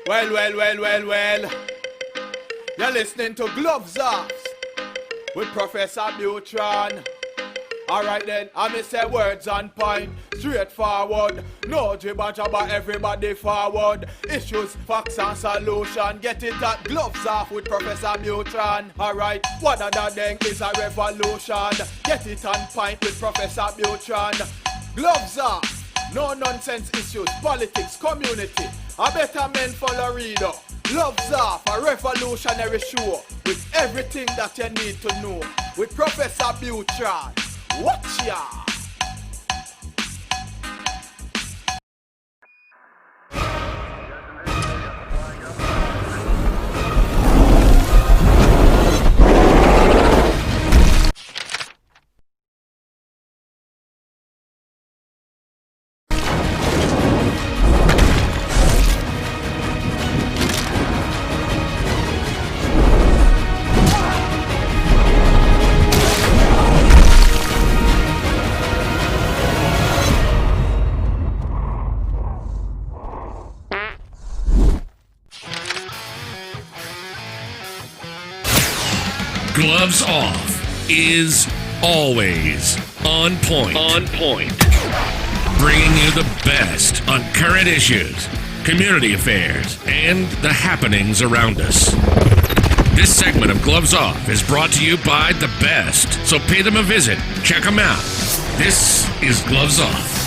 Well. You're listening to Gloves Off with Professor Buitrón. Alright then, I may say words on point, straightforward. No jibber jabber, everybody forward. Issues, facts and solution. Get it at Gloves Off with Professor Buitrón. Alright, what other thing is a revolution? Get it on point with Professor Buitrón. Gloves Off, no nonsense issues, politics, community. A better men follow reader. Gloves Off, a revolutionary show with everything that you need to know. With Professor Buitrón. Watch ya! Gloves Off is always on point. Bringing you the best on current issues, community affairs, and the happenings around us. This segment of Gloves Off is brought to you by the best, so pay them a visit. Check them out. This is Gloves Off.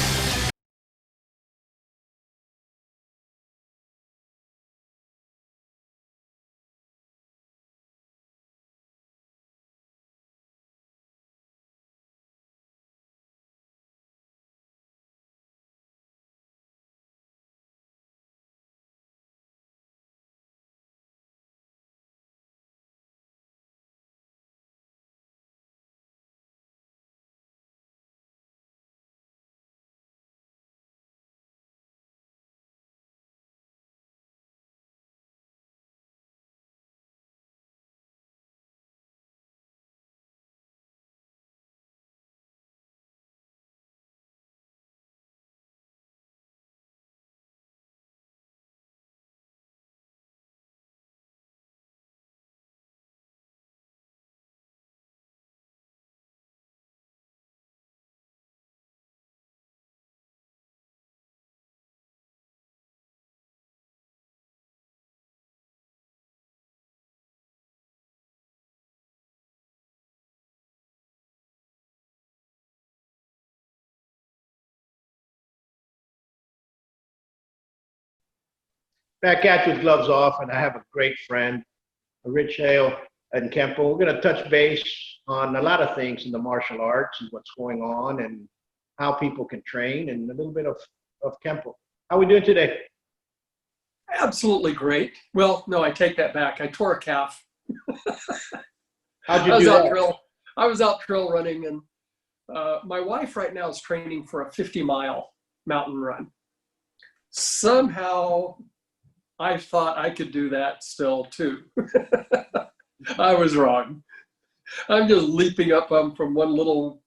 Back at you with Gloves Off, and I have a great friend, Rich Hale and Kenpo. We're going to touch base on a lot of things in the martial arts and what's going on and how people can train and a little bit of Kenpo. How are we doing today? Absolutely great. Well, no, I take that back. I tore a calf. How'd you do that? I was out trail running, and my wife right now is training for a 50-mile mountain run. Somehow, I thought I could do that still too. I was wrong. I'm just leaping up from one little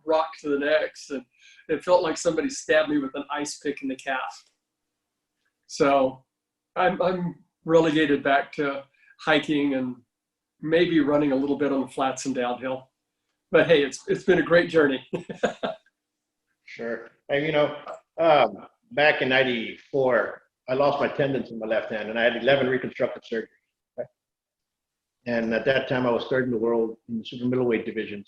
rock to the next, and it felt like somebody stabbed me with an ice pick in the calf. So I'm relegated back to hiking and maybe running a little bit on the flats and downhill. But hey, it's been a great journey. Sure. And back in '94, I lost my tendons in my left hand, and I had 11 reconstructive surgeries. Okay? And at that time, I was third in the world in the super middleweight division.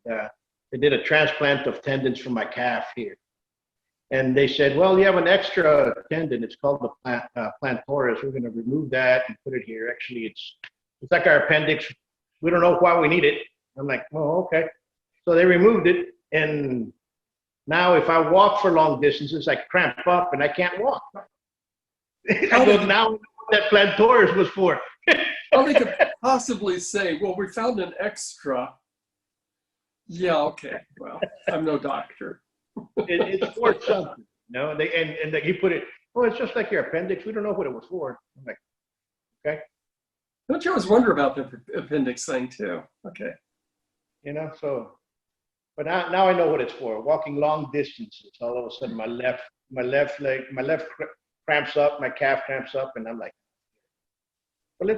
And they did a transplant of tendons from my calf here. And they said, well, you have an extra tendon. It's called the plantaris. We're going to remove that and put it here. Actually, it's like our appendix. We don't know why we need it. I'm like, oh, okay. So they removed it, and now if I walk for long distances, I cramp up and I can't walk. I go, now what that plantaris was for. Well, they could possibly say, well, we found an extra. Yeah, okay. Well, I'm no doctor. It's for something, and you put it, oh, it's just like your appendix. We don't know what it was for. I'm like, okay. Don't you always wonder about the appendix thing too? Okay. But now I know what it's for. Walking long distances. All of a sudden, my left cramps up, my calf cramps up, and I'm like, well,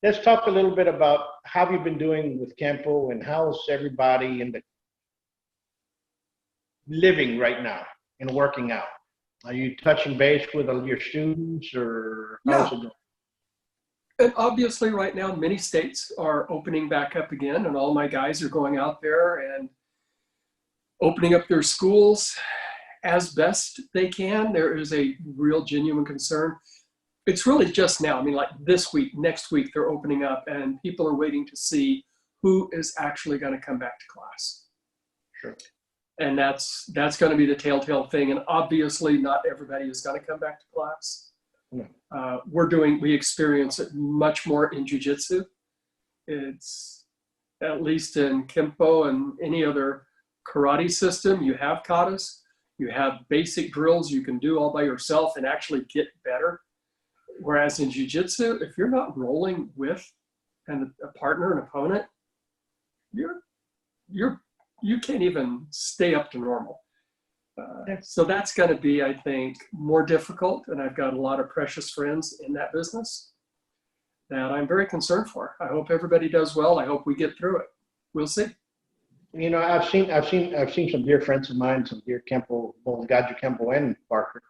let's talk a little bit about how you've been doing with Kenpo and how's everybody in the living right now and working out. Are you touching base with your students, or how's it going? And obviously right now, many states are opening back up again, and all my guys are going out there and opening up their schools as best they can. There is a real genuine concern. It's really just now. I mean, like this week, next week, they're opening up, and people are waiting to see who is actually going to come back to class. Sure. And that's going to be the telltale thing. And obviously not everybody is going to come back to class. No. We experience it much more in jiu-jitsu. It's at least in Kenpo and any other karate system, you have katas, you have basic drills you can do all by yourself and actually get better. Whereas in jiu-jitsu, if you're not rolling with a partner, an opponent, you can't even stay up to normal. So that's going to be, I think, more difficult. And I've got a lot of precious friends in that business that I'm very concerned for. I hope everybody does well. I hope we get through it. We'll see. I've seen some dear friends of mine, some dear Kenpo, both Gaju Kenpo and Parker,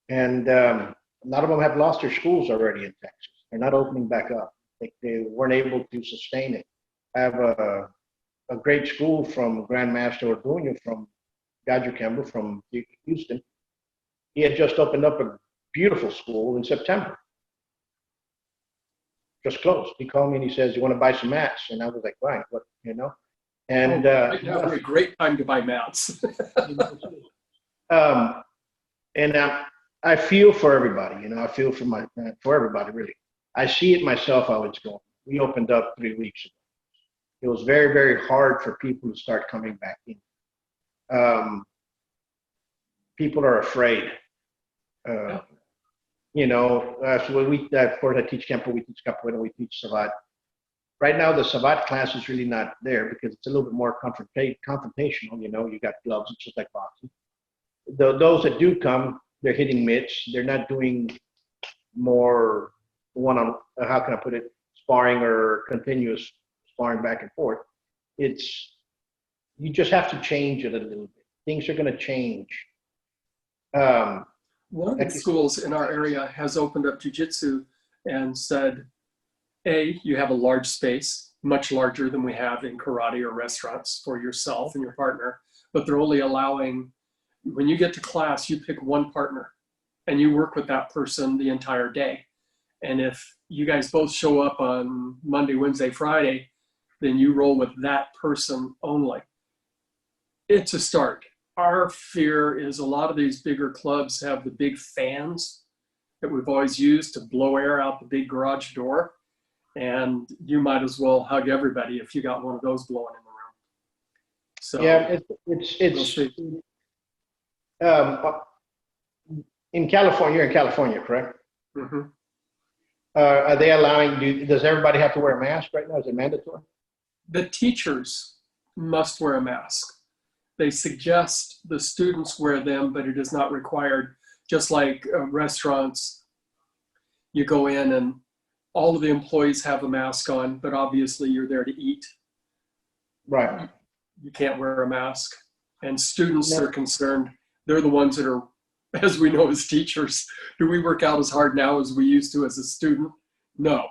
and a lot of them have lost their schools already in Texas. They're not opening back up. They weren't able to sustain it. I have a great school from Grandmaster Orduño from Gaju Kenpo from Houston. He had just opened up a beautiful school in September. Just closed. He called me and he says, "You want to buy some mats?" And I was like, "Fine, what, And right now would be a great time to buy mats. and I feel for everybody. I feel for everybody really. I see it myself how it's going. We opened up 3 weeks ago. It was very, very hard for people to start coming back in. People are afraid. So of course I teach Kenpo, we teach Capoeira, we teach Savate. Right now, the Savate class is really not there because it's a little bit more confrontational. You got gloves, it's just like boxing. Those that do come, they're hitting mitts. They're not doing more how can I put it, sparring or continuous sparring back and forth. You just have to change it a little bit. Things are going to change. One of the schools in our area has opened up jiu-jitsu and said, you have a large space, much larger than we have in karate or restaurants for yourself and your partner, but they're only allowing, when you get to class, you pick one partner and you work with that person the entire day. And if you guys both show up on Monday, Wednesday, Friday, then you roll with that person only. It's a start. Our fear is a lot of these bigger clubs have the big fans that we've always used to blow air out the big garage door. And you might as well hug everybody if you got one of those blowing in the room. So yeah, in California, you're in California, correct? Mm-hmm. Are they allowing, does everybody have to wear a mask right now? Is it mandatory? The teachers must wear a mask. They suggest the students wear them, but it is not required. Just like restaurants, you go in and all of the employees have a mask on, but obviously you're there to eat. Right. You can't wear a mask. And students are concerned. They're the ones that are, as we know as teachers, do we work out as hard now as we used to as a student? No.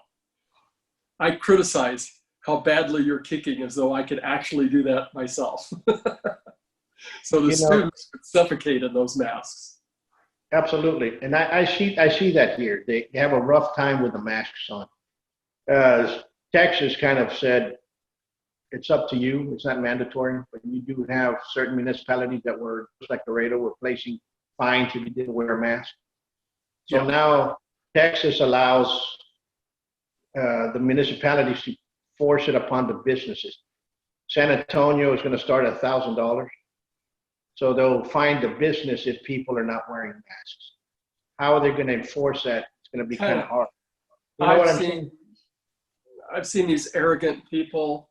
I criticize how badly you're kicking as though I could actually do that myself. So the students would suffocate in those masks. Absolutely. And I see that here. They have a rough time with the masks on. Texas kind of said, it's up to you. It's not mandatory, but you do have certain municipalities that were, just like Laredo, were placing fines if you didn't wear a mask. So now Texas allows the municipalities to force it upon the businesses. San Antonio is going to start at $1,000. So they'll fine the business if people are not wearing masks. How are they going to enforce that? It's going to be kind of hard. You know what I'm saying? I've seen these arrogant people.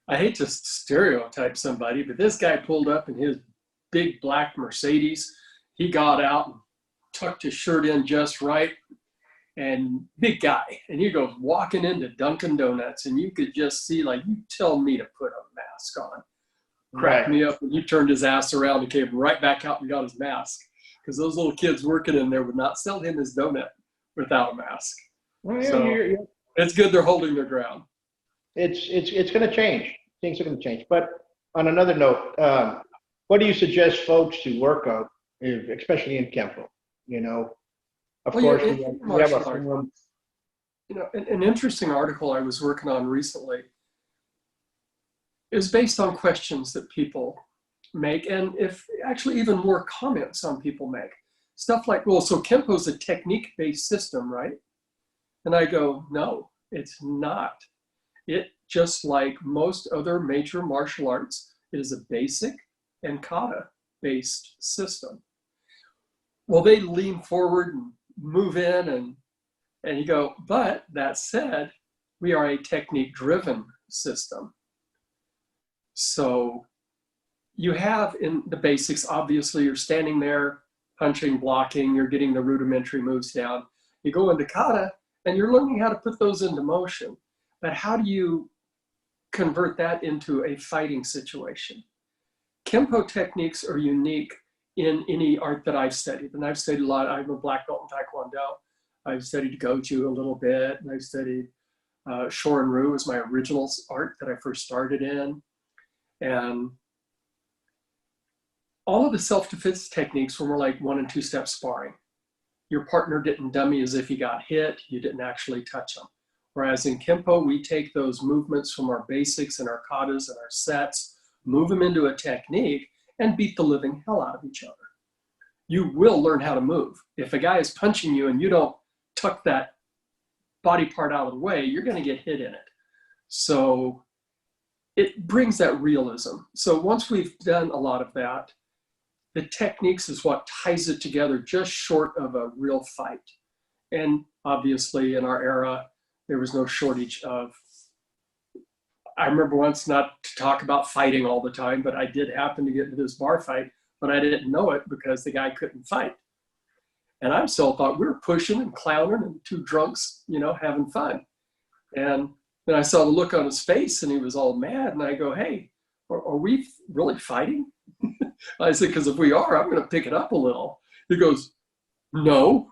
I hate to stereotype somebody, but this guy pulled up in his big black Mercedes. He got out and tucked his shirt in just right, and big guy. And he goes walking into Dunkin' Donuts, and you could just see, like, you tell me to put a mask on. Cracked me up when he turned his ass around and came right back out and got his mask. Because those little kids working in there would not sell him his donut without a mask. Well, yeah, So it's good they're holding their ground. It's going to change. Things are going to change. But on another note, what do you suggest folks to work on, especially in Kenpo? You know, of course, we have a forum. You know, an interesting article I was working on recently is based on questions that people make, and if actually even more comments some people make. Stuff like, well, so Kenpo is a technique-based system, right? And I go, no, it's not. It, just like most other major martial arts, it is a basic and kata-based system. Well, they lean forward and move in, and you go, but that said, we are a technique-driven system. So you have in the basics, obviously, you're standing there, punching, blocking, you're getting the rudimentary moves down. You go into kata, and you're learning how to put those into motion. But how do you convert that into a fighting situation? Kenpo techniques are unique in any art that I've studied. And I've studied a lot. I'm a black belt in Taekwondo. I've studied Goju a little bit. And I've studied Shorin-ryu was my original art that I first started in. And all of the self-defense techniques were more like 1 and 2 step sparring. Your partner didn't dummy as if he got hit. You didn't actually touch them. Whereas in Kenpo, we take those movements from our basics and our katas and our sets, move them into a technique, and beat the living hell out of each other. You will learn how to move. If a guy is punching you and you don't tuck that body part out of the way, you're going to get hit in it. So it brings that realism. So once we've done a lot of that, the techniques is what ties it together just short of a real fight. And obviously in our era, there was no shortage of, I remember once, not to talk about fighting all the time, but I did happen to get into this bar fight, but I didn't know it because the guy couldn't fight. And I still thought we were pushing and clowning and two drunks, you know, having fun. And then I saw the look on his face and he was all mad. And I go, hey, are we really fighting? I said, because if we are, I'm going to pick it up a little. He goes, no.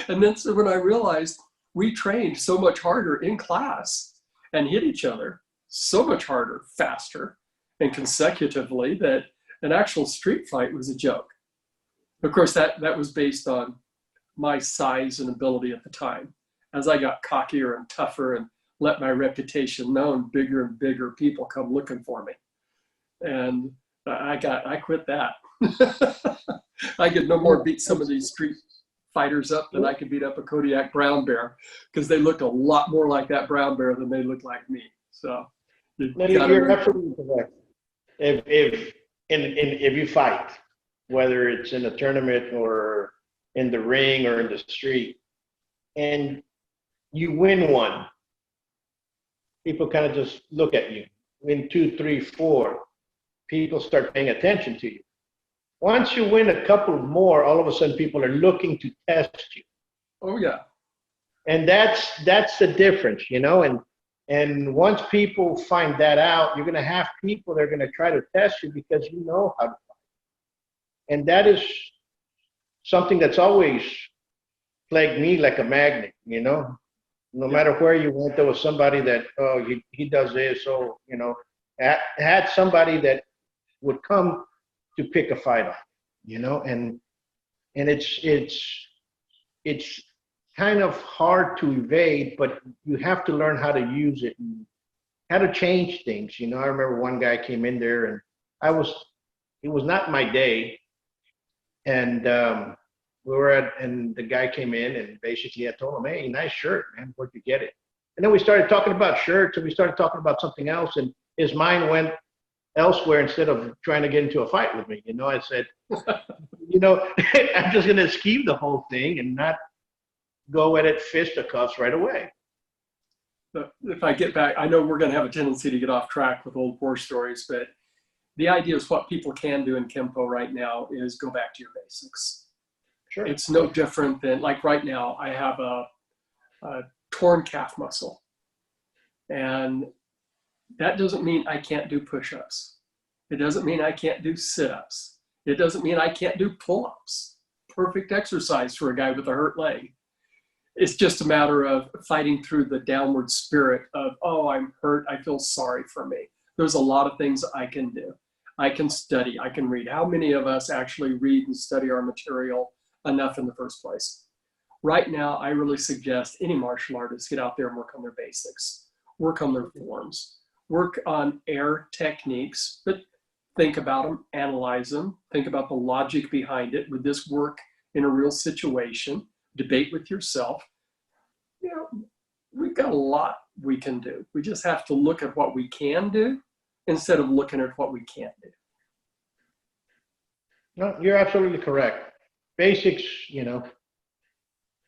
And then so when I realized we trained so much harder in class and hit each other so much harder, faster, and consecutively that an actual street fight was a joke. Of course, that was based on my size and ability at the time. As I got cockier and tougher and let my reputation known, bigger and bigger people come looking for me. And I quit that. I could no more beat some of these street fighters up than I could beat up a Kodiak brown bear, because they looked a lot more like that brown bear than they looked like me. So you're absolutely correct. If you fight, whether it's in a tournament or in the ring or in the street, and you win one, people kind of just look at you. Win 2, 3, 4, people start paying attention to you. Once you win a couple more, all of a sudden people are looking to test you. Oh yeah. And that's the difference, you know. And once people find that out, you're going to have people that are going to try to test you because you know how to fight. And that is something that's always plagued me like a magnet, you know. No matter where you went, there was somebody that, oh, he does this, so, you know, had somebody that would come to pick a fight on, you know, and it's kind of hard to evade, but you have to learn how to use it and how to change things. You know, I remember one guy came in there and it was not my day. And and the guy came in and basically I told him, hey, nice shirt, man, where'd you get it? And then we started talking about shirts and we started talking about something else, and his mind went elsewhere instead of trying to get into a fight with me. You know, I said, you know, I'm just going to escape the whole thing and not go at it fisticuffs right away. If I get back, I know we're going to have a tendency to get off track with old war stories, but the idea is what people can do in Kenpo right now is go back to your basics. Sure. It's no different than, like right now, I have a torn calf muscle. And that doesn't mean I can't do push-ups. It doesn't mean I can't do sit-ups. It doesn't mean I can't do pull-ups. Perfect exercise for a guy with a hurt leg. It's just a matter of fighting through the downward spirit of, oh, I'm hurt, I feel sorry for me. There's a lot of things I can do. I can study, I can read. How many of us actually read and study our material enough in the first place? Right now, I really suggest any martial artist get out there and work on their basics, work on their forms, work on air techniques, but think about them, analyze them, think about the logic behind it. Would this work in a real situation? Debate with yourself. You know, we've got a lot we can do. We just have to look at what we can do instead of looking at what we can't do. No, you're absolutely correct. Basics, you know,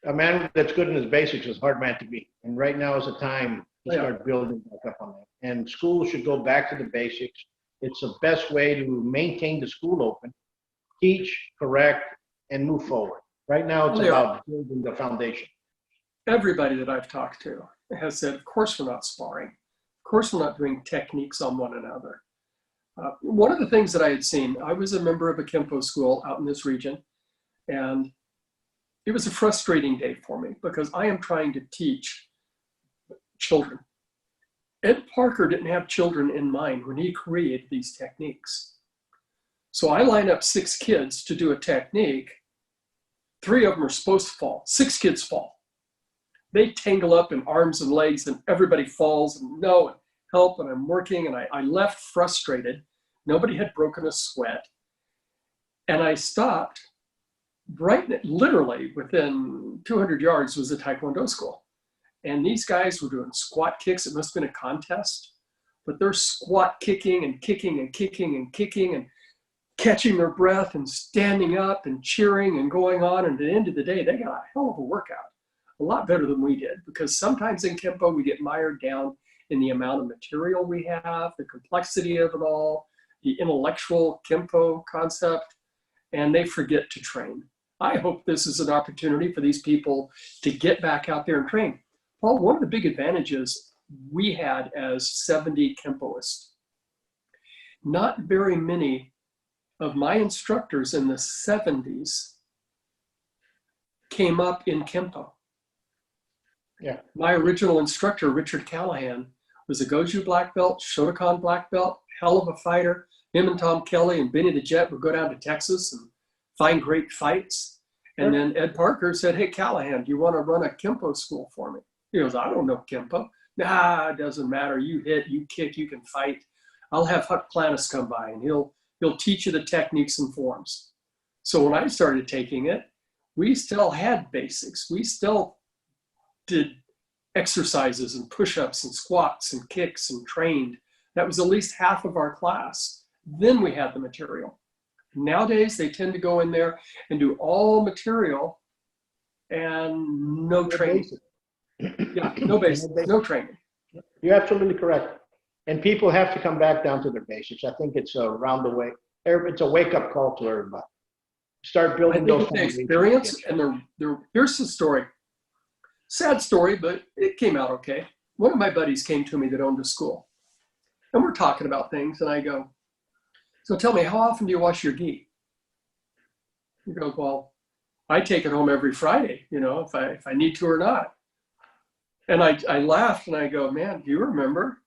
a man that's good in his basics is a hard man to beat. And right now is the time to start building back up on that. And schools should go back to the basics. It's the best way to maintain the school open, teach, correct, and move forward. Right now, it's about building the foundation. Everybody that I've talked to has said, of course we're not sparring. Of course we're not doing techniques on one another. One of the things that I had seen, I was a member of a Kenpo school out in this region, and it was a frustrating day for me because I am trying to teach children. Ed Parker didn't have children in mind when he created these techniques. So I line up 6 kids to do a technique. 3 of them are supposed to fall. 6 kids fall. They tangle up in arms and legs and everybody falls and no, and help, and I'm working, and I left frustrated. Nobody had broken a sweat. And I stopped literally within 200 yards was a Taekwondo school. And these guys were doing squat kicks. It must have been a contest, but they're squat kicking and kicking and kicking and kicking and catching their breath and standing up and cheering and going on. And at the end of the day, they got a hell of a workout, a lot better than we did, because sometimes in Kenpo, we get mired down in the amount of material we have, the complexity of it all, the intellectual Kenpo concept, and they forget to train. I hope this is an opportunity for these people to get back out there and train. Paul, one of the big advantages we had as 70 Kenpoists, not very many of my instructors in the 70s came up in Kenpo. Yeah. My original instructor, Richard Callahan, was a Goju black belt, Shotokan black belt, hell of a fighter. Him and Tom Kelly and Benny the Jet would go down to Texas and find great fights. And then Ed Parker said, hey, Callahan, do you want to run a Kenpo school for me? He goes, I don't know Kenpo. Nah, it doesn't matter. You hit, you kick, you can fight. I'll have Huck Planis come by and he'll teach you the techniques and forms. So when I started taking it, we still had basics. We still did exercises and push-ups and squats and kicks and trained. That was at least half of our class. Then we had the material. Nowadays, they tend to go in there and do all material and no training. Yeah, no basics, no training. You're absolutely correct. And people have to come back down to their basics. I think it's around the way. It's a wake-up call to everybody. Start building those experience. And here's the story. Sad story, but it came out okay. One of my buddies came to me that owned a school. And we're talking about things, and I go, so tell me, how often do you wash your gi? He goes, well, I take it home every Friday, you know, if I need to or not. And I laughed and I go, man, do you remember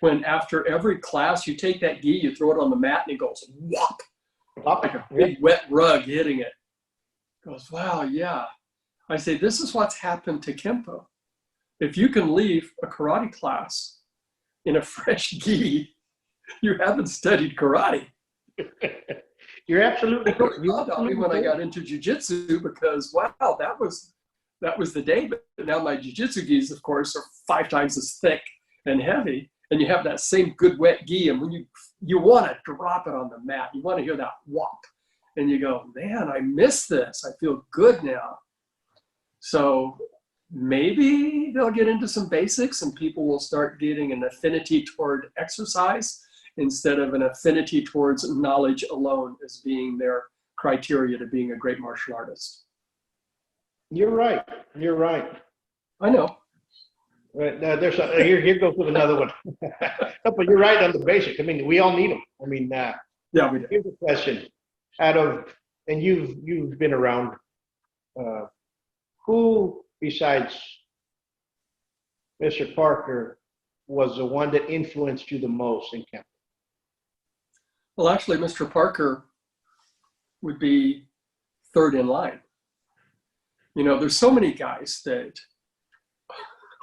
when after every class you take that gi, you throw it on the mat and it goes whop, like a big wet rug hitting it. He goes, wow, yeah. I say, this is what's happened to Kenpo. If you can leave a karate class in a fresh gi, you haven't studied karate. You're absolutely correct. When I got into jiu-jitsu, because wow, that was the day. But now my jiu-jitsu gis, of course, are 5 times as thick and heavy, and you have that same good wet gi. And when you want to drop it on the mat, you want to hear that whop, and you go, man, I miss this. I feel good now. So maybe they'll get into some basics, and people will start getting an affinity toward exercise instead of an affinity towards knowledge alone as being their criteria to being a great martial artist. You're right. You're right. I know. Right, here goes with another one. No, but you're right on the basic. I mean, we all need them. I mean, Yeah, we do. here's a question. And you've been around, who besides Mr. Parker was the one that influenced you the most in Kenpo? Well, actually, Mr. Parker would be third in line. You know, there's so many guys that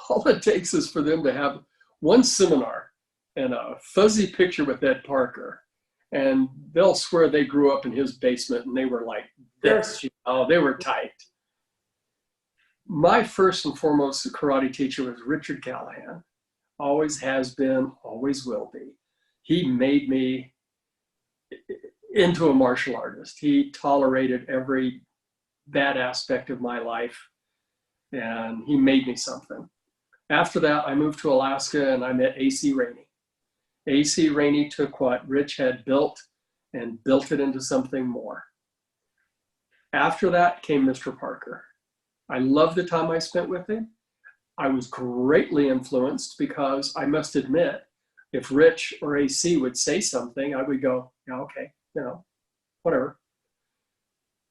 all it takes is for them to have one seminar and a fuzzy picture with Ed Parker, and they'll swear they grew up in his basement and they were like this, you know, they were tight. My first and foremost karate teacher was Richard Callahan. Always has been, always will be. He made me into a martial artist. He tolerated every bad aspect of my life, and he made me something. After that, I moved to Alaska and I met A.C. Rainey. A.C. Rainey took what Rich had built and built it into something more. After that came Mr. Parker. I loved the time I spent with him. I was greatly influenced because I must admit, if Rich or AC would say something, I would go, yeah, okay, you know, whatever.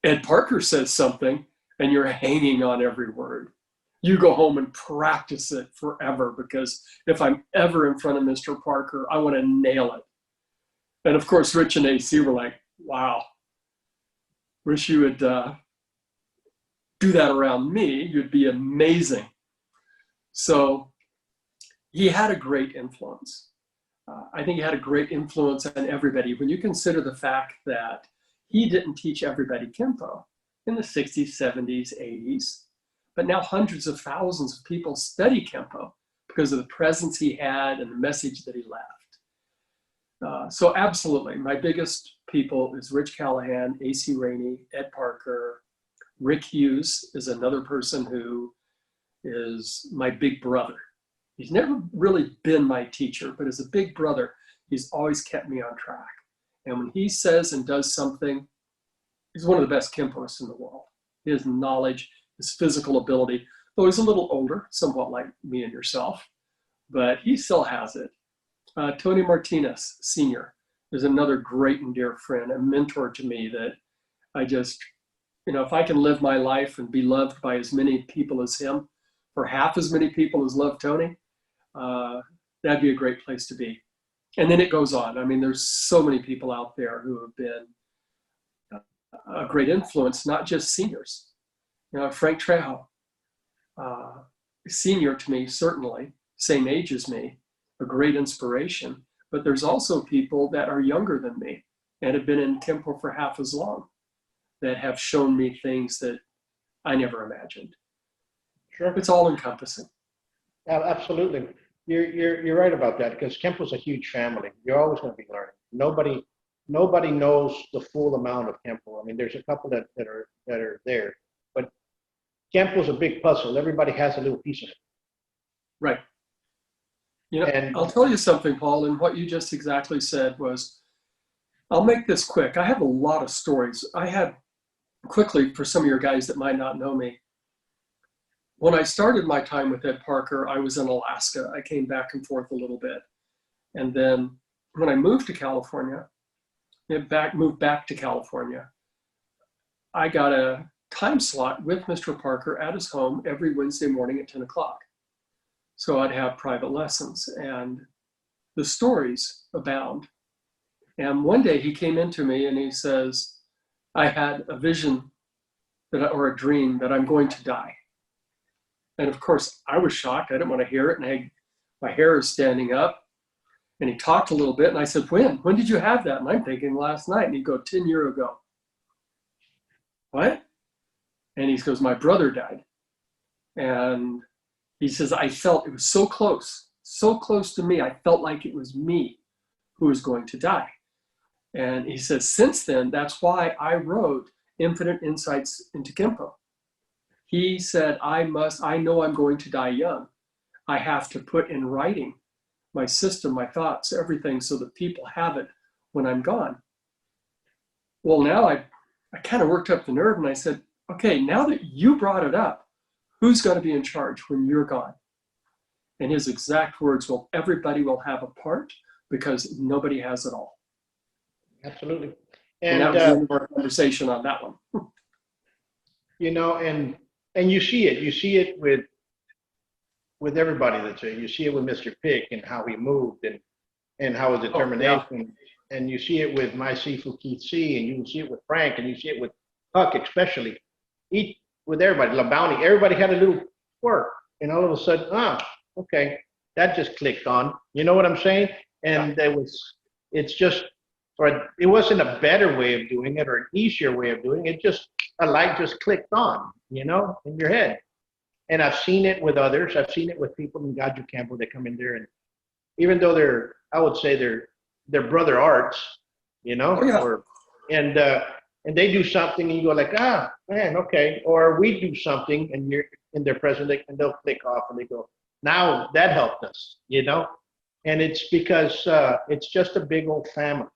Ed Parker says something and you're hanging on every word. You go home and practice it forever, because if I'm ever in front of Mr. Parker, I want to nail it. And of course, Rich and AC were like, wow, wish you would do that around me. You'd be amazing. So he had a great influence. I think he had a great influence on everybody. When you consider the fact that he didn't teach everybody Kenpo in the 60s, 70s, 80s, but now hundreds of thousands of people study Kenpo because of the presence he had and the message that he left. So absolutely, my biggest people is Rich Callahan, A.C. Rainey, Ed Parker. Rick Hughes is another person who is my big brother. He's never really been my teacher, but as a big brother, he's always kept me on track. And when he says and does something, he's one of the best Kenpoists in the world. His knowledge, his physical ability, though he's a little older, somewhat like me and yourself, but he still has it. Tony Martinez, Senior, is another great and dear friend, a mentor to me that I just, you know, if I can live my life and be loved by as many people as him, for half as many people as love Tony, that'd be a great place to be. And then it goes on. I mean, there's so many people out there who have been a great influence, not just seniors. You know, Frank Trejo, senior to me, certainly, same age as me, a great inspiration. But there's also people that are younger than me and have been in Kenpo for half as long that have shown me things that I never imagined. Sure. It's all encompassing. Absolutely. You're right about that, because Kenpo's a huge family. You're always going to be learning. Nobody knows the full amount of Kenpo. I mean, there's a couple that are there, but Kenpo's a big puzzle. Everybody has a little piece of it. Right. You know, And I'll tell you something, Paul, and what you just exactly said was, I'll make this quick. I have a lot of stories. I had, quickly, for some of your guys that might not know me, when I started my time with Ed Parker, I was in Alaska. I came back and forth a little bit. And then when I moved to California, moved back to California, I got a time slot with Mr. Parker at his home every Wednesday morning at 10 o'clock. So I'd have private lessons, and the stories abound. And one day he came into me and he says, I had a vision or a dream that I'm going to die. And of course, I was shocked. I didn't want to hear it. And my hair is standing up. And he talked a little bit. And I said, when? When did you have that? And I'm thinking last night. And he'd go, 10 years ago. What? And he goes, my brother died. And he says, I felt it was so close to me. I felt like it was me who was going to die. And he says, since then, that's why I wrote Infinite Insights into Kenpo. He said, I know I'm going to die young. I have to put in writing my system, my thoughts, everything, so that people have it when I'm gone. Well, now I kind of worked up the nerve and I said, okay, now that you brought it up, who's going to be in charge when you're gone? And his exact words, well, everybody will have a part because nobody has it all. Absolutely. And that was the end of our conversation on that one. You know, and you see it with everybody that's there. You see it with Mr. Pick and how he moved and how his determination. Oh, yeah. And you see it with my Sifu Keith C, and you see it with Frank, and you see it with Huck, especially. With everybody, LaBounty, everybody had a little quirk, and all of a sudden, okay, that just clicked on. You know what I'm saying? And it wasn't a better way of doing it or an easier way of doing it. Just a light just clicked on, you know, in your head. And I've seen it with others. I've seen it with people in Gaju Kenpo that come in there, and even though they're brother arts, you know, Oh, yeah. and they do something and you go like, man, okay. Or we do something and you're in their presence and they'll click off and they go, now that helped us, you know? And it's because it's just a big old family.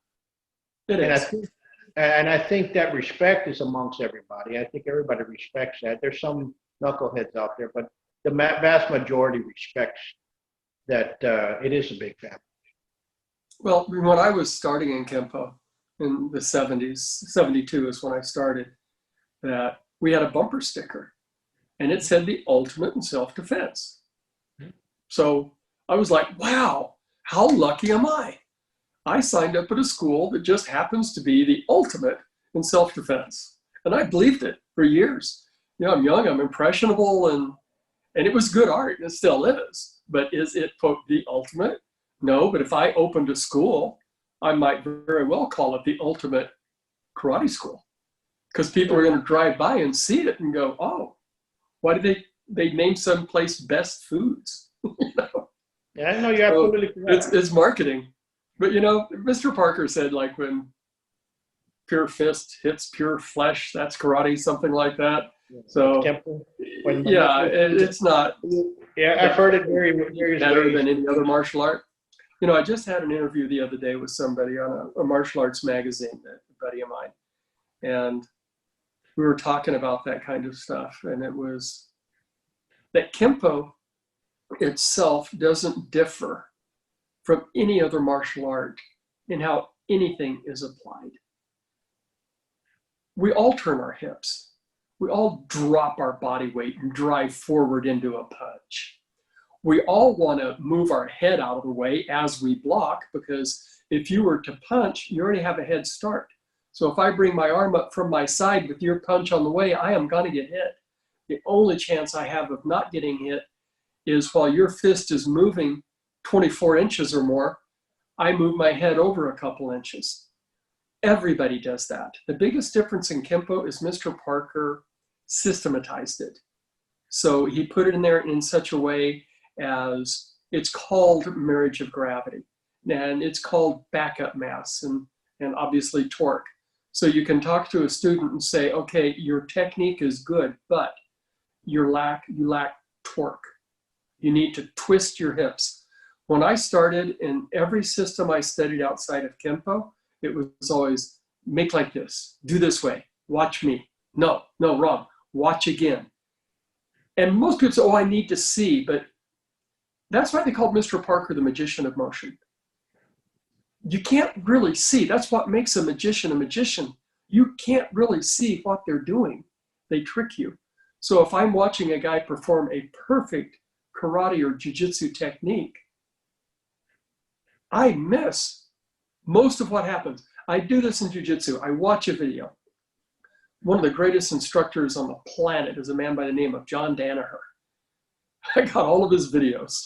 It is. And I think that respect is amongst everybody. I think everybody respects that. There's some knuckleheads out there, but the vast majority respects that it is a big family. Well, when I was starting in Kenpo in the 70s, 72 is when I started, that we had a bumper sticker and it said the ultimate in self-defense. So I was like, wow, how lucky am I? I signed up at a school that just happens to be the ultimate in self-defense. And I believed it for years. You know, I'm young, I'm impressionable, and it was good art, and it still is. But is it, quote, the ultimate? No, but if I opened a school, I might very well call it the ultimate karate school, because people are going to drive by and see it and go, oh, why did they name some place best foods? You know? Yeah, I know you're absolutely correct. It's marketing. But, you know, Mr. Parker said, like, when pure fist hits pure flesh, that's karate, something like that. So, yeah, it's not. Yeah, I've heard it very better than any other martial art. You know, I just had an interview the other day with somebody on a martial arts magazine, a buddy of mine, and we were talking about that kind of stuff. And it was that Kenpo itself doesn't differ from any other martial art in how anything is applied. We all turn our hips. We all drop our body weight and drive forward into a punch. We all want to move our head out of the way as we block, because if you were to punch, you already have a head start. So if I bring my arm up from my side with your punch on the way, I am going to get hit. The only chance I have of not getting hit is while your fist is moving 24 inches or more, I move my head over a couple inches. Everybody does that. The biggest difference in Kenpo is Mr. Parker systematized it. So he put it in there in such a way as it's called marriage of gravity, and it's called backup mass and obviously torque. So you can talk to a student and say, okay, your technique is good, but you lack torque. You need to twist your hips. When I started, in every system I studied outside of Kenpo, it was always make like this, do this way, watch me. No, wrong, watch again. And most people say, oh, I need to see, but that's why they called Mr. Parker the magician of motion. You can't really see. That's what makes a magician a magician. You can't really see what they're doing. They trick you. So if I'm watching a guy perform a perfect karate or jiu-jitsu technique, I miss most of what happens. I do this in jiu-jitsu. I watch a video. One of the greatest instructors on the planet is a man by the name of John Danaher. I got all of his videos.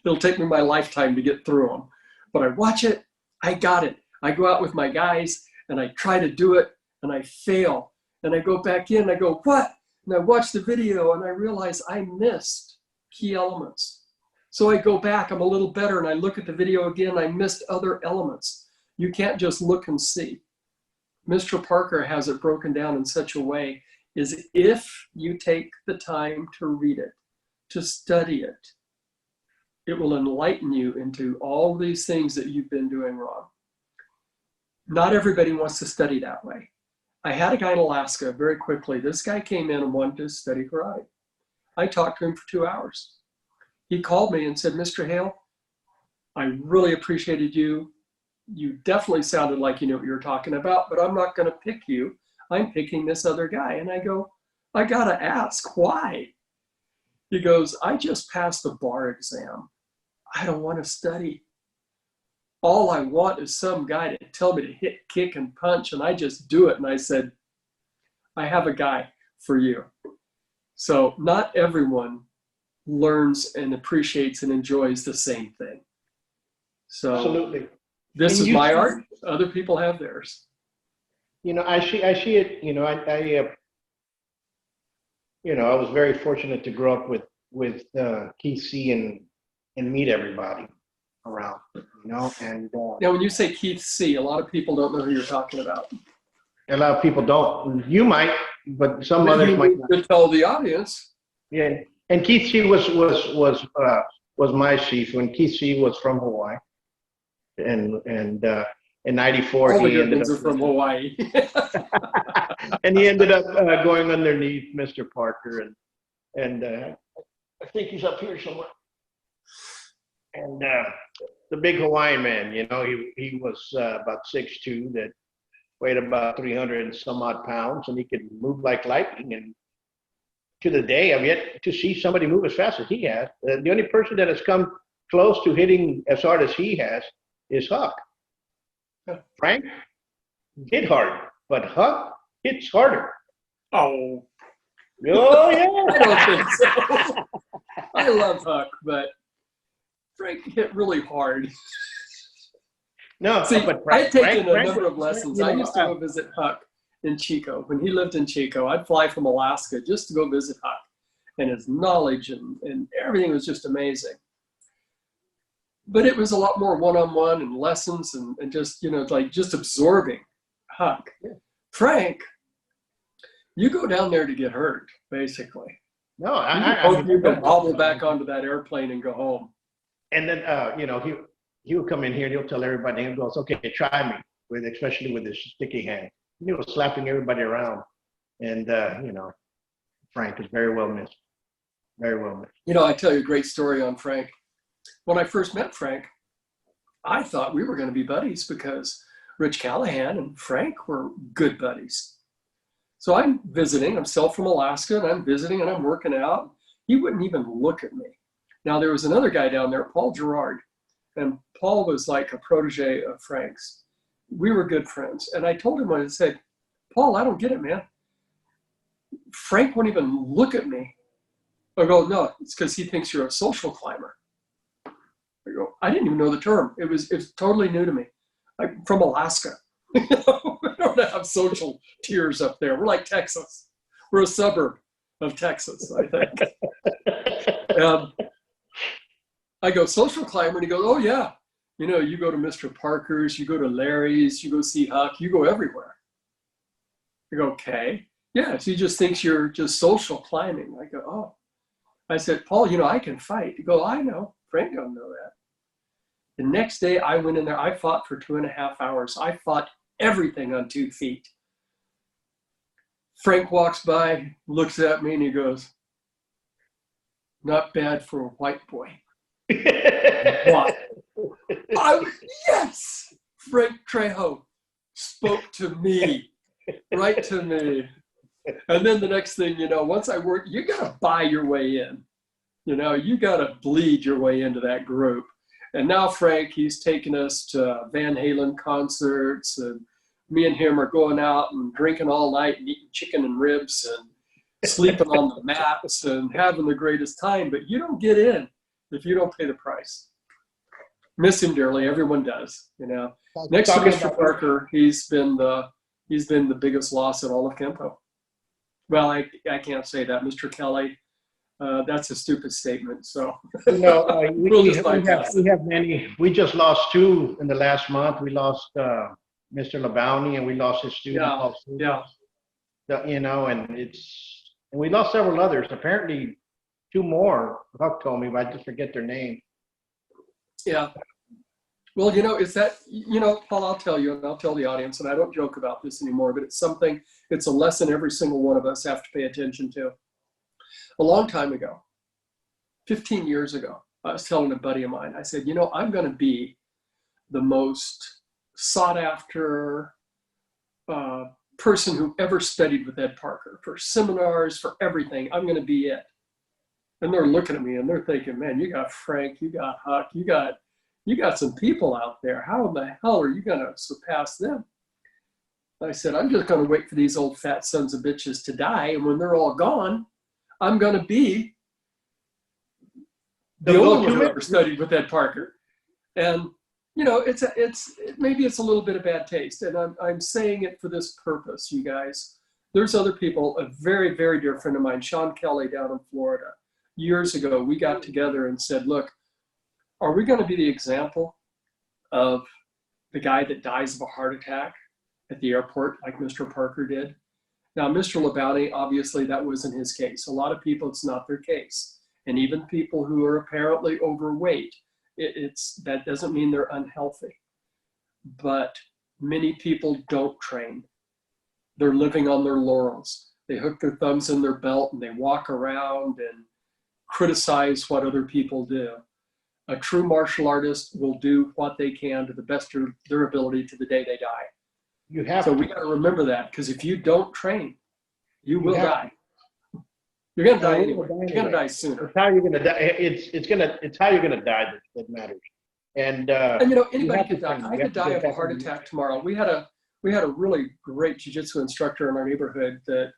It'll take me my lifetime to get through them. But I watch it, I got it. I go out with my guys and I try to do it and I fail. And I go back in and I go, what? And I watch the video and I realize I missed key elements. So I go back, I'm a little better, and I look at the video again, I missed other elements. You can't just look and see. Mr. Parker has it broken down in such a way is if you take the time to read it, to study it, it will enlighten you into all these things that you've been doing wrong. Not everybody wants to study that way. I had a guy in Alaska very quickly. This guy came in and wanted to study karate. I talked to him for 2 hours. He called me and said, Mr. Hale, I really appreciated you. You definitely sounded like you knew what you were talking about, but I'm not going to pick you. I'm picking this other guy. And I go, I got to ask, why? He goes, I just passed the bar exam. I don't want to study. All I want is some guy to tell me to hit, kick, and punch, and I just do it. And I said, I have a guy for you. So not everyone learns and appreciates and enjoys the same thing. So Absolutely. this And is my art. Other people have theirs. You know, I see it. You know, I was very fortunate to grow up with Keith C. and meet everybody around. You know, and Now, when you say Keith C., a lot of people don't know who you're talking about. a lot of people don't. You might, but some others might not. To tell the audience. Yeah, and Keith C. was my chief when Keith C. was from Hawaii, and in '94 All the he good ended ones up are from Hawaii. and he ended up going underneath Mr. Parker, and I think he's up here somewhere. And the big Hawaiian man, you know, he was about 6'2", that weighed about 300 and some odd pounds, and he could move like lightning. And to the day, I've yet to see somebody move as fast as he has. The only person that has come close to hitting as hard as he has is Huck. Frank hit hard, but Huck hits harder. Oh, Oh, yeah. I don't think so. I love Huck, but Frank hit really hard. No, See, but I'd taken a Frank- number of lessons. you know, I used to go visit Huck in Chico. When he lived in Chico, I'd fly from Alaska just to go visit Huck. And his knowledge and everything was just amazing. But it was a lot more one-on-one and lessons and just, you know, like just absorbing Huck. Yeah. Frank, you go down there to get hurt, basically. No, You can hobble back onto that airplane and go home. And then, you know, he'll come in here and he'll tell everybody, and goes, okay, try me, especially with his sticky hand. He was slapping everybody around. And, you know, Frank is very well missed. Very well missed. You know, I tell you a great story on Frank. When I first met Frank, I thought we were going to be buddies because Rich Callahan and Frank were good buddies. So I'm visiting, I'm still from Alaska, and I'm visiting and I'm working out. He wouldn't even look at me. Now, there was another guy down there, Paul Gerard, and Paul was like a protege of Frank's. We were good friends. And I told him, I said, Paul, I don't get it, man. Frank won't even look at me. I go, no, it's because he thinks you're a social climber. I go, I didn't even know the term. It was totally new to me. I'm from Alaska. We don't have social tiers up there. We're like Texas. We're a suburb of Texas, I think. I go, social climber, and he goes, oh yeah. You know, you go to Mr. Parker's, you go to Larry's, you go see Huck, you go everywhere. I go, okay. Yeah, so he just thinks you're just social climbing. I go, oh. I said, Paul, you know, I can fight. He go, I know. Frank don't know that. The next day I went in there, I fought for 2.5 hours. I fought everything on 2 feet. Frank walks by, looks at me, and he goes, not bad for a white boy. What? Yes! Frank Trejo spoke to me, right to me. And then the next thing, you know, once I work, you got to buy your way in. You know, you got to bleed your way into that group. And now Frank, he's taking us to Van Halen concerts, and me and him are going out and drinking all night and eating chicken and ribs and sleeping on the mats and having the greatest time. But you don't get in if you don't pay the price. Miss him dearly. Everyone does, you know. Next to Mr. Parker, he's been the biggest loss in all of Kenpo. Well, I can't say that, Mr. Kelly. That's a stupid statement. So, You know, We'll we just have many. We just lost 2 in the last month. We lost Mr. Labounty, and we lost his student. Paul Stevens. yeah. You know, and we lost several others. Apparently, 2 more. Huck told me, but I just forget their name. Yeah. Well, is that, Paul, I'll tell you, and I'll tell the audience, and I don't joke about this anymore, but it's a lesson every single one of us have to pay attention to. A long time ago, 15 years ago, I was telling a buddy of mine, I said, I'm going to be the most sought after person who ever studied with Ed Parker, for seminars, for everything. I'm going to be it. And they're looking at me and they're thinking, man, you got Frank, you got Huck, you got some people out there. How in the hell are you going to surpass them? I said, I'm just going to wait for these old fat sons of bitches to die. And when they're all gone, I'm going to be the only one who ever studied with Ed Parker. And, maybe it's a little bit of bad taste. And I'm saying it for this purpose, you guys. There's other people, a very, very dear friend of mine, Sean Kelly down in Florida. Years ago, we got together and said, look, are we going to be the example of the guy that dies of a heart attack at the airport like Mr. Parker did? Now, Mr. Labonte, obviously that wasn't his case. A lot of people, it's not their case. And even people who are apparently overweight, that doesn't mean they're unhealthy. But many people don't train. They're living on their laurels. They hook their thumbs in their belt and they walk around and criticize what other people do. A true martial artist will do what they can to the best of their ability to the day they die. So we got to remember that, because if you don't train, you will die. You're going to die anyway. You're going to die sooner. It's how you're going to die. It's how you're going to die that matters. And anybody could die. I could die of a heart attack tomorrow. We had a really great jiu-jitsu instructor in our neighborhood that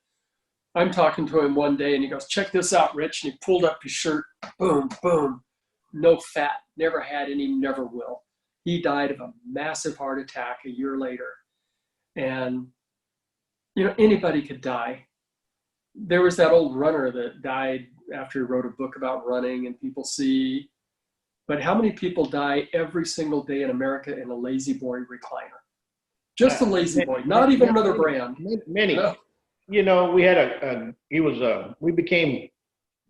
I'm talking to him one day and he goes, check this out, Rich. And he pulled up his shirt, boom, boom, no fat, never had any, never will. He died of a massive heart attack a year later. And, anybody could die. There was that old runner that died after he wrote a book about running, and people see, but how many people die every single day in America in a Lazy Boy recliner? Just a Lazy Boy, not even another brand. Many. We had we became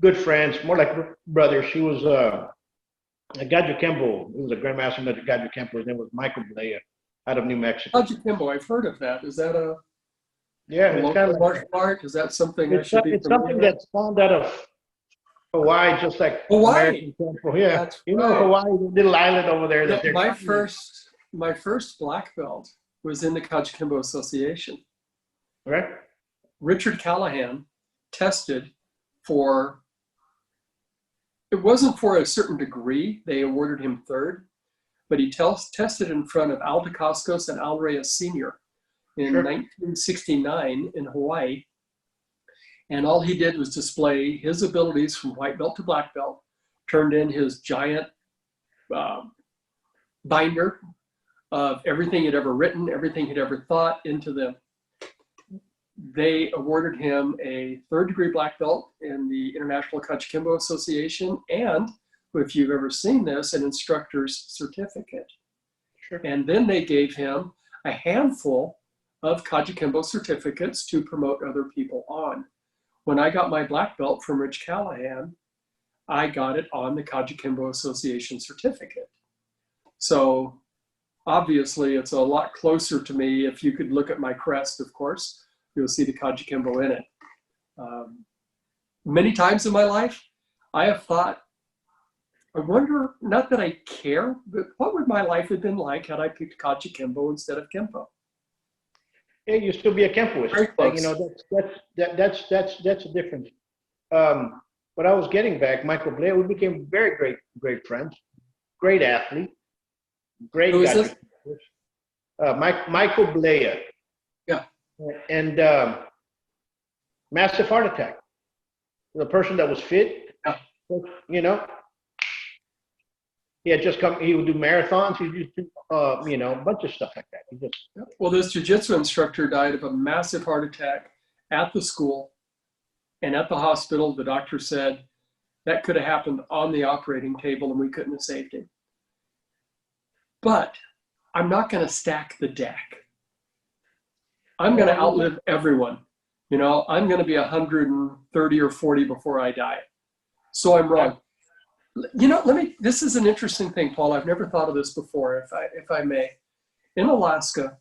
good friends, more like brothers. She was Gajo Kenpo. He was a grandmaster at Gajo Kenpo. His name was Michael Blea out of New Mexico. Gajo Kenpo, I've heard of that. Is that a it's kind of martial art? Is that something I should be It's something that's found out of Hawaii, just like Hawaii. Yeah, That's Hawaii, the little island over there. That my first black belt was in the Gajo Kenpo Association. Right. Richard Callahan tested for, it wasn't for a certain degree, they awarded him third, but he tested in front of Al Dacascos and Al Reyes Sr. in 1969 in Hawaii. And all he did was display his abilities from white belt to black belt, turned in his giant binder of everything he'd ever written, everything he'd ever thought into them. They awarded him a third-degree black belt in the International Gajo Kenpo Association, and if you've ever seen this, an instructor's certificate. Sure. And then they gave him a handful of Gajo Kenpo certificates to promote other people on. When I got my black belt from Rich Callahan, I got it on the Gajo Kenpo Association certificate. So obviously it's a lot closer to me. If you could look at my crest, of course, you'll see the Gajo Kenpo in it. Many times in my life, I have thought, I wonder, not that I care, but what would my life have been like had I picked Gajo Kenpo instead of Kenpo? Yeah, you still be a Kenpoist. That's a difference. What I was getting back, Michael Blea, we became very great friends, great athlete, great Who is guy. Michael Blea. Yeah. And massive heart attack. The person that was fit, he had just come. He would do marathons. He would do, a bunch of stuff like that. Well, this jiu-jitsu instructor died of a massive heart attack at the school, and at the hospital, the doctor said that could have happened on the operating table, and we couldn't have saved him. But I'm not going to stack the deck. I'm going to outlive everyone. I'm going to be 130 or 40 before I die. So I'm wrong. You know, this is an interesting thing, Paul. I've never thought of this before, if I may. In Alaska,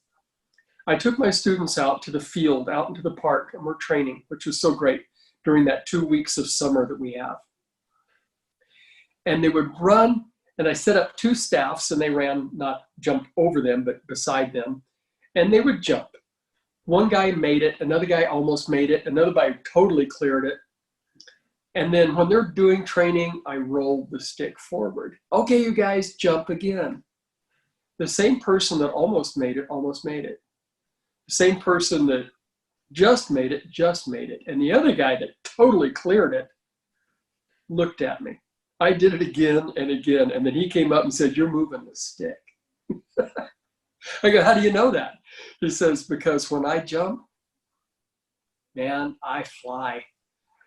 I took my students out to the field, out into the park, and we're training, which was so great during that 2 weeks of summer that we have. And they would run, and I set up 2 staffs, and they ran, not jumped over them, but beside them, and they would jump. One guy made it, another guy almost made it, another guy totally cleared it. And then when they're doing training, I roll the stick forward. Okay, you guys, jump again. The same person that almost made it. The same person that just made it. And the other guy that totally cleared it looked at me. I did it again and again. And then he came up and said, "You're moving the stick." I go, "How do you know that?" He says, "Because when I jump, man, I fly.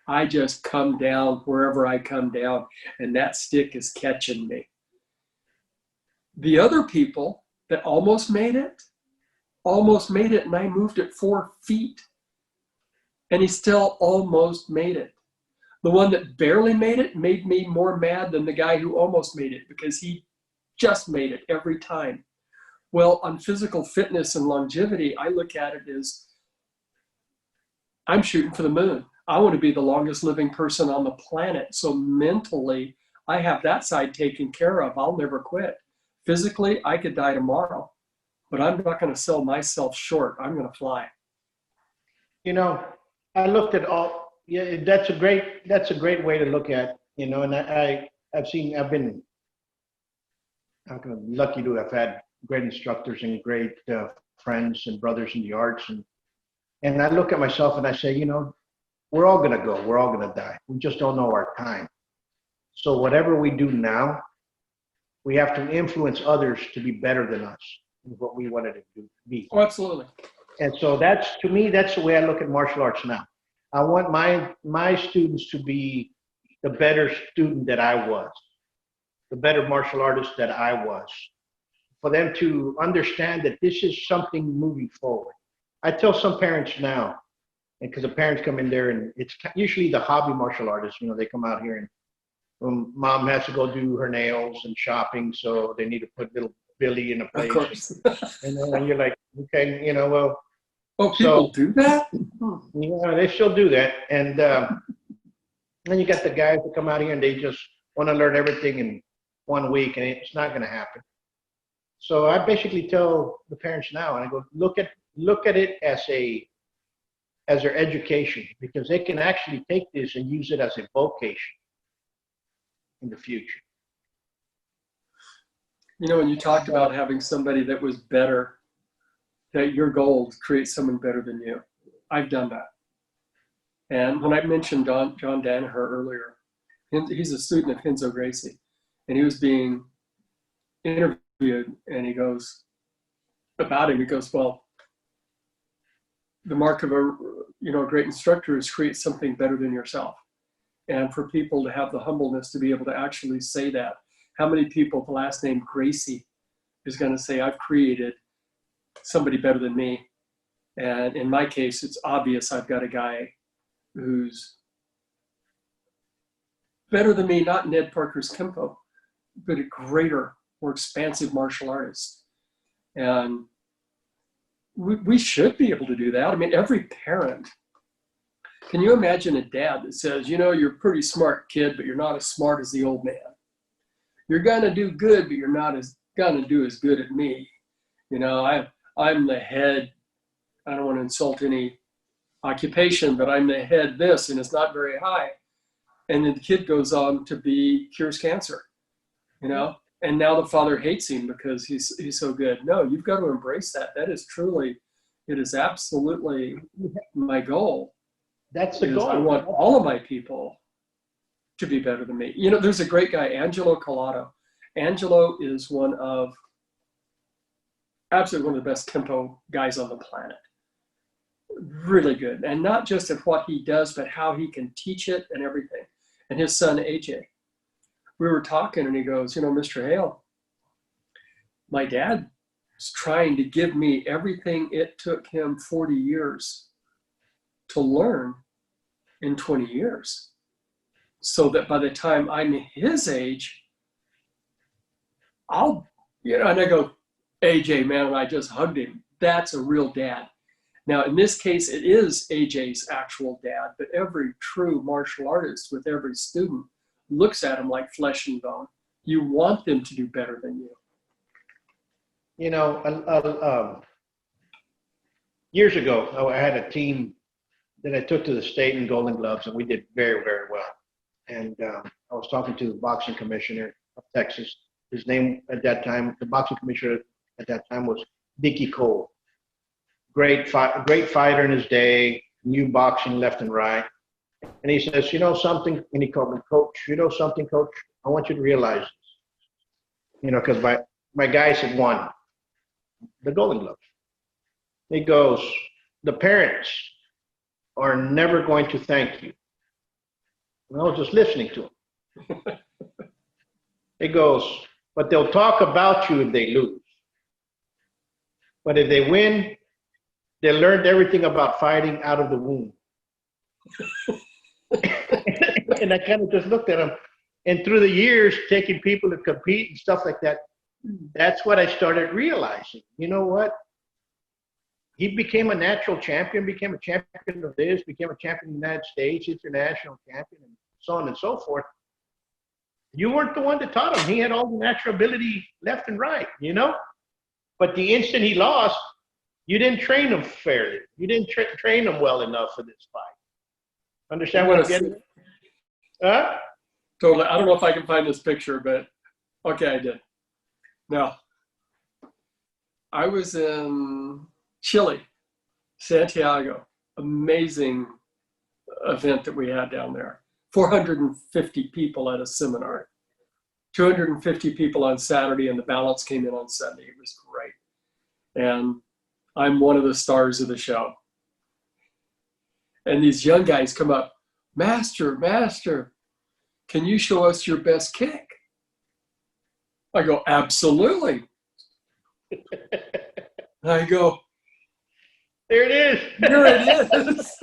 I just come down wherever I come down, and that stick is catching me." The other people that almost made it, and I moved it 4 feet, and he still almost made it. The one that barely made it made me more mad than the guy who almost made it, because he just made it every time. Well, on physical fitness and longevity, I look at it as I'm shooting for the moon. I want to be the longest living person on the planet. So mentally, I have that side taken care of. I'll never quit. Physically, I could die tomorrow, but I'm not going to sell myself short. I'm going to fly. You know, I looked at all, yeah, that's a great way to look at, you know, and I've been lucky to have had great instructors and great friends and brothers in the arts. And I look at myself and I say, you know, we're all going to go. We're all going to die. We just don't know our time. So whatever we do now, we have to influence others to be better than us in what we wanted to be. Oh, absolutely. And so to me, that's the way I look at martial arts now. I want my students to be the better student that I was, the better martial artist that I was, for them to understand that this is something moving forward. I tell some parents now, because the parents come in there, and it's usually the hobby martial artists, you know, they come out here and mom has to go do her nails and shopping, so they need to put little Billy in a place. Of course. And then you're like, okay, you know, well. Oh, people do that? Yeah, they still do that. And then you got the guys that come out here and they just want to learn everything in 1 week, and it's not going to happen. So I basically tell the parents now, and I go, look at it as their education, because they can actually take this and use it as a vocation in the future. You know, when you talked about having somebody that was better, that your goal is to create someone better than you. I've done that. And when I mentioned John Danaher earlier, he's a student of Renzo Gracie, and he was being interviewed, and he goes, well, the mark of a great instructor is create something better than yourself. And for people to have the humbleness to be able to actually say that. How many people with the last name Gracie is going to say, I've created somebody better than me? And in my case, it's obvious I've got a guy who's better than me, not Ned Parker's Kenpo, but a greater, more expansive martial artist. And we should be able to do that. I mean, every parent, can you imagine a dad that says, you know, you're a pretty smart kid, but you're not as smart as the old man. You're going to do good, but you're not going to do as good as me. You know, I'm the head. I don't want to insult any occupation, but I'm the head this, and it's not very high. And then the kid goes on to cures cancer, you know, and now the father hates him because he's so good. No, you've got to embrace that. That is truly, it is absolutely my goal. That's the goal. I want all of my people to be better than me. You know, there's a great guy, Angelo Colato. Angelo is absolutely one of the best Kenpo guys on the planet. Really good. And not just at what he does, but how he can teach it and everything. And his son, AJ, we were talking, and he goes, you know, Mr. Hale, my dad was trying to give me everything it took him 40 years to learn in 20 years. so that by the time I'm his age, and I go, AJ, man, and I just hugged him. That's a real dad. Now, in this case, it is AJ's actual dad, but every true martial artist with every student looks at him like flesh and bone. You want them to do better than you. Years ago, I had a team that I took to the state in Golden Gloves, and we did very, very well. And I was talking to the boxing commissioner of Texas. His name at that time, the boxing commissioner at that time was Dickie Cole. Great fighter in his day, knew boxing left and right. And he says, you know something? And he called me, Coach, you know something, Coach? I want you to realize this. Because my guys had won the Golden Gloves. He goes, the parents are never going to thank you. And I was just listening to him. He goes, but they'll talk about you if they lose. But if they win, they learned everything about fighting out of the womb. And I kind of just looked at him. And through the years, taking people to compete and stuff like that, that's what I started realizing. You know what? He became a natural champion, became a champion of this, became a champion of the United States, international champion, and so on and so forth. You weren't the one that taught him. He had all the natural ability left and right, But the instant he lost, you didn't train him fairly. You didn't train him well enough for this fight. Understand what I'm getting at? Huh? Totally. I don't know if I can find this picture, but okay, I did. Now, I was in Chile, Santiago. Amazing event that we had down there. 450 people at a seminar. 250 people on Saturday, and the balance came in on Sunday. It was great. And I'm one of the stars of the show. And these young guys come up, Master, can you show us your best kick? I go, absolutely. I go, there it is. Here it is.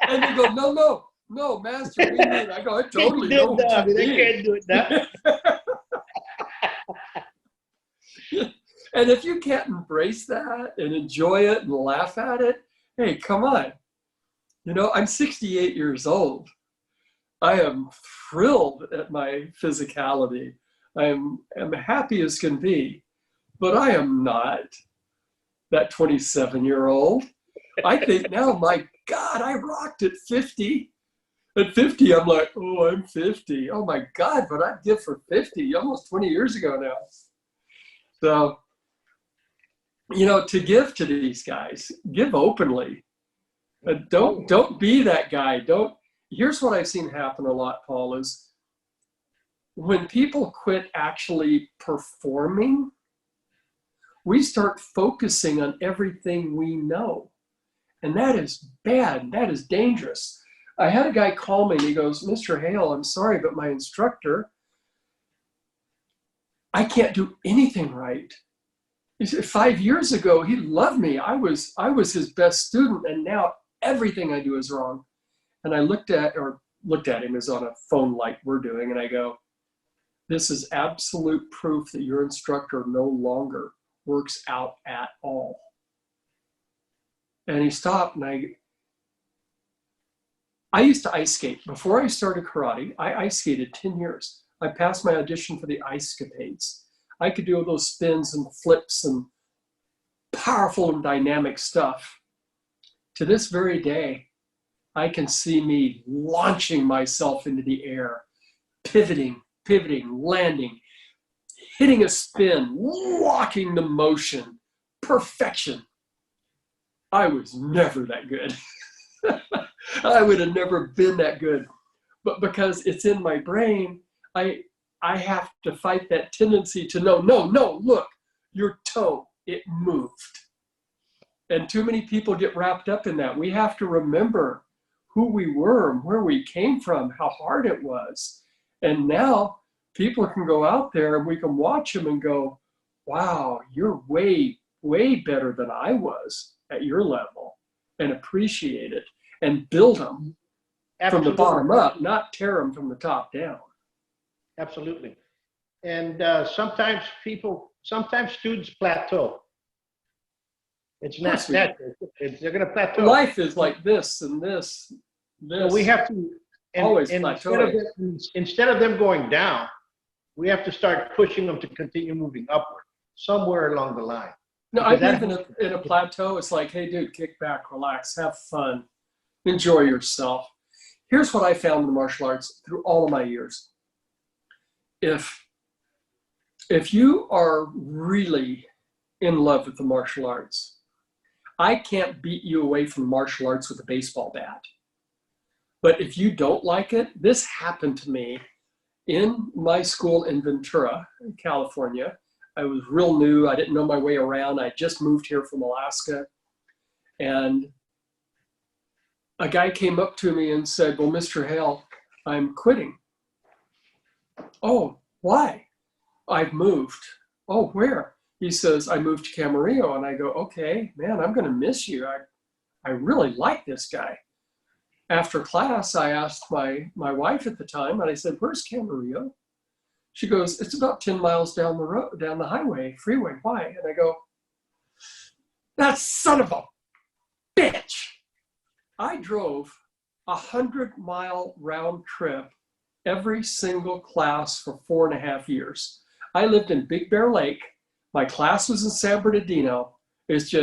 And they go, no, Master, we need it. I go, I totally know what you mean. They can't do it now. And if you can't embrace that and enjoy it and laugh at it, hey, come on. I'm 68 years old. I am thrilled at my physicality. I am happy as can be, but I am not that 27-year-old. I think now, my God, I rocked at 50. At 50, I'm like, oh, I'm 50. Oh my God, but I did for 50, almost 20 years ago now. So, to give to these guys, give openly. Don't be that guy. Here's what I've seen happen a lot, Paul, is when people quit actually performing, we start focusing on everything we know. And that is bad. That is dangerous. I had a guy call me and he goes, Mr. Hale, I'm sorry, but my instructor, I can't do anything right. He said, 5 years ago, he loved me. I was his best student, and now everything I do is wrong. And I looked at him as on a phone like we're doing, and I go, this is absolute proof that your instructor no longer works out at all. And he stopped, and I used to ice skate. Before I started karate, I ice skated 10 years. I passed my audition for the Ice Capades. I could do all those spins and flips and powerful and dynamic stuff. To this very day, I can see me launching myself into the air, pivoting, landing, hitting a spin, locking the motion, perfection. I was never that good. I would have never been that good. But because it's in my brain, I have to fight that tendency to no, look, your toe, it moved. And too many people get wrapped up in that. We have to remember who we were and where we came from, how hard it was. And now people can go out there and we can watch them and go, wow, you're way, way better than I was at your level, and appreciate it and build them. from the Absolutely. bottom up, not tear them from the top down. Absolutely. And sometimes students plateau. It's course not we do. natural. They're going to plateau. Life is like this and this, So we have to, always and plateauing. instead of them going down, we have to start pushing them to continue moving upward somewhere along the line. No, I Because believe in a plateau. It's like, hey, dude, kick back, relax, have fun, enjoy yourself. Here's what I found in the martial arts through all of my years. If you are really in love with the martial arts, I can't beat you away from martial arts with a baseball bat. But if you don't like it, this happened to me in my school in Ventura, California. I was real new. I didn't know my way around. I just moved here from Alaska. And a guy came up to me and said, well, Mr. Hale, I'm quitting. Oh, why? I've moved. Oh, where? He says, I moved to Camarillo. And I go, okay, man, I'm going to miss you. I really like this guy. After class, I asked my wife at the time, and I said, where's Camarillo? She goes, it's about 10 miles down the road, down the highway, freeway. Why? And I go, that son of a bitch. I drove 100-mile round trip every single class for 4.5 years. I lived in Big Bear Lake. My class was in San Bernardino. It's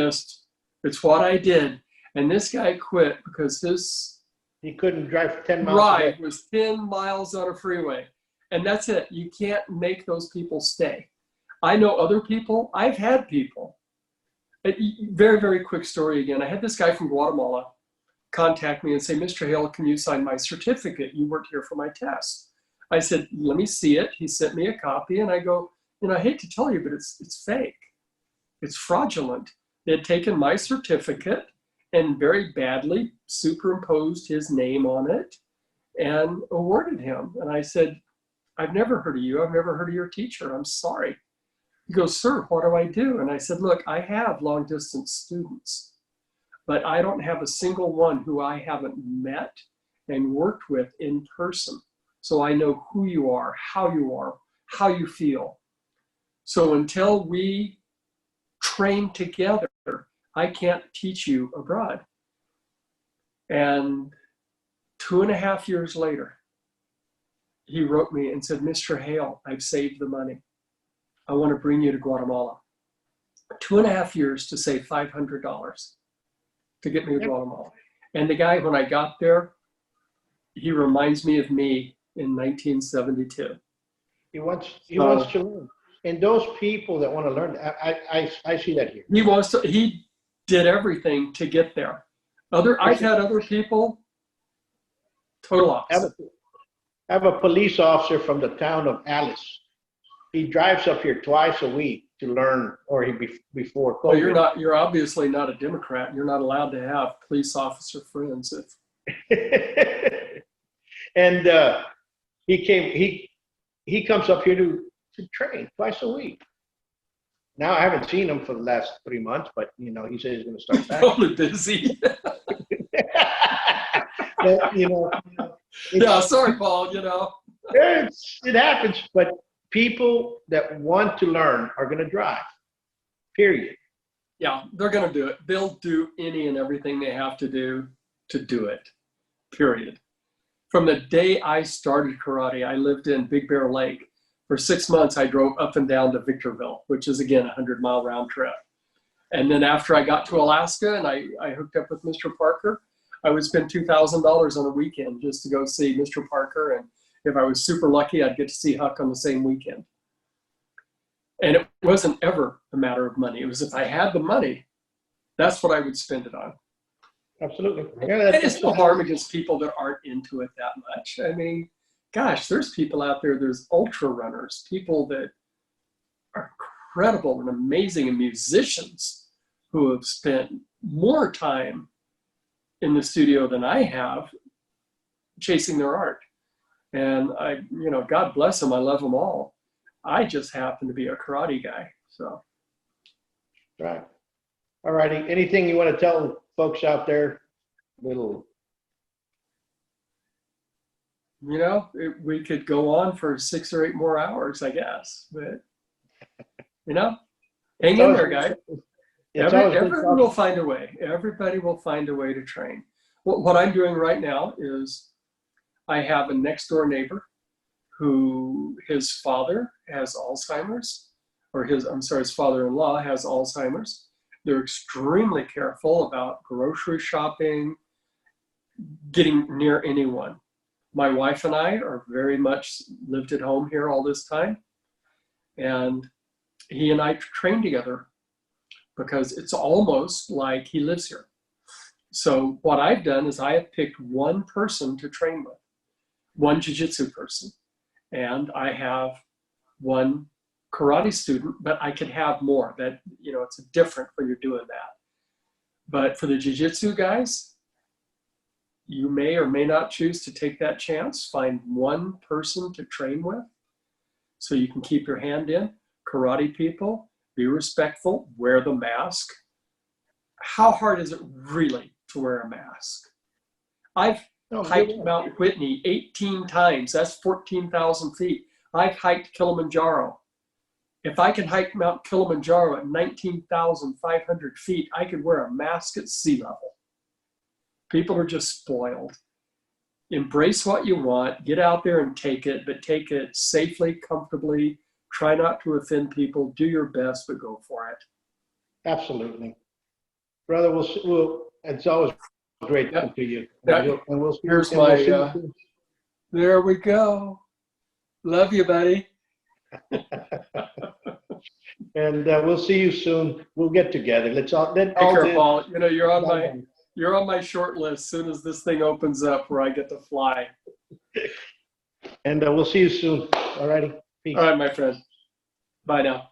what I did. And this guy quit because he couldn't drive 10 miles. Ride was 10 miles on a freeway. And that's it. You can't make those people stay. I know other people. I've had people. Very, very quick story again. I had this guy from Guatemala contact me and say, Mr. Hale, can you sign my certificate? You weren't here for my test. I said, let me see it. He sent me a copy and I go, I hate to tell you, but it's fake. It's fraudulent. They had taken my certificate and very badly superimposed his name on it and awarded him. And I said, I've never heard of you. I've never heard of your teacher. I'm sorry. He goes, sir, what do I do? And I said, look, I have long distance students, but I don't have a single one who I haven't met and worked with in person. So I know who you are, how you feel. So until we train together, I can't teach you abroad. And 2.5 years later, he wrote me and said, Mr. Hale, I've saved the money. I want to bring you to Guatemala. 2.5 years to save $500 to get me to Guatemala. And the guy, when I got there, he reminds me of me in 1972. He wants to learn. And those people that want to learn, I see that here. He did everything to get there. I've had other people, total opposite. I have a police officer from the town of Alice. He drives up here twice a week to learn, before COVID. Well, you're obviously not a Democrat. You're not allowed to have police officer friends. And he comes up here to train twice a week. Now I haven't seen him for the last 3 months, but he says he's going to start back. Probably busy. But, yeah, sorry, Paul. It happens, but people that want to learn are going to drive. Period. Yeah, they're going to do it. They'll do any and everything they have to do it. Period. From the day I started karate, I lived in Big Bear Lake. For 6 months, I drove up and down to Victorville, which is, again, a 100-mile round trip. And then after I got to Alaska and I hooked up with Mr. Parker, I would spend $2,000 on a weekend just to go see Mr. Parker. And if I was super lucky, I'd get to see Huck on the same weekend. And it wasn't ever a matter of money. It was if I had the money, that's what I would spend it on. Absolutely. And it's no harm against people that aren't into it that much. I mean, gosh, there's people out there, there's ultra runners, people that are incredible and amazing, and musicians who have spent more time in the studio than I have chasing their art. And God bless them. I love them all. I just happen to be a karate guy. So. Right. All righty. Anything you want to tell folks out there? you know, we could go on for 6 or 8 more hours, I guess. But, you know, hang in there, guys. Everyone will find a way. Everybody will find a way to train. What I'm doing right now is I have a next door neighbor who his father has Alzheimer's, or his father-in-law has Alzheimer's. They're extremely careful about grocery shopping, getting near anyone. My wife and I are very much lived at home here all this time. And he and I train together because it's almost like he lives here. So what I've done is I have picked one person to train with, one jiu-jitsu person. And I have one karate student, but I could have more. That, you know, it's different when you're doing that. But for the jiu-jitsu guys, you may or may not choose to take that chance. Find one person to train with so you can keep your hand in. Karate people, be respectful, wear the mask. How hard is it really to wear a mask? I've hiked Mount Whitney 18 times. That's 14,000 feet. I've hiked Kilimanjaro. If I can hike Mount Kilimanjaro at 19,500 feet, I could wear a mask at sea level. People are just spoiled. Embrace what you want. Get out there and take it, but take it safely, comfortably. Try not to offend people. Do your best, but go for it. Absolutely. Brother, it's always great talking to you. Yeah. And we'll see. Here's my, there we go. Love you, buddy. And we'll see you soon. We'll get together. Take care, Paul. You know, you're on my short list as soon as this thing opens up where I get to fly. And we'll see you soon. All righty. Peace. All right, my friend. Bye now.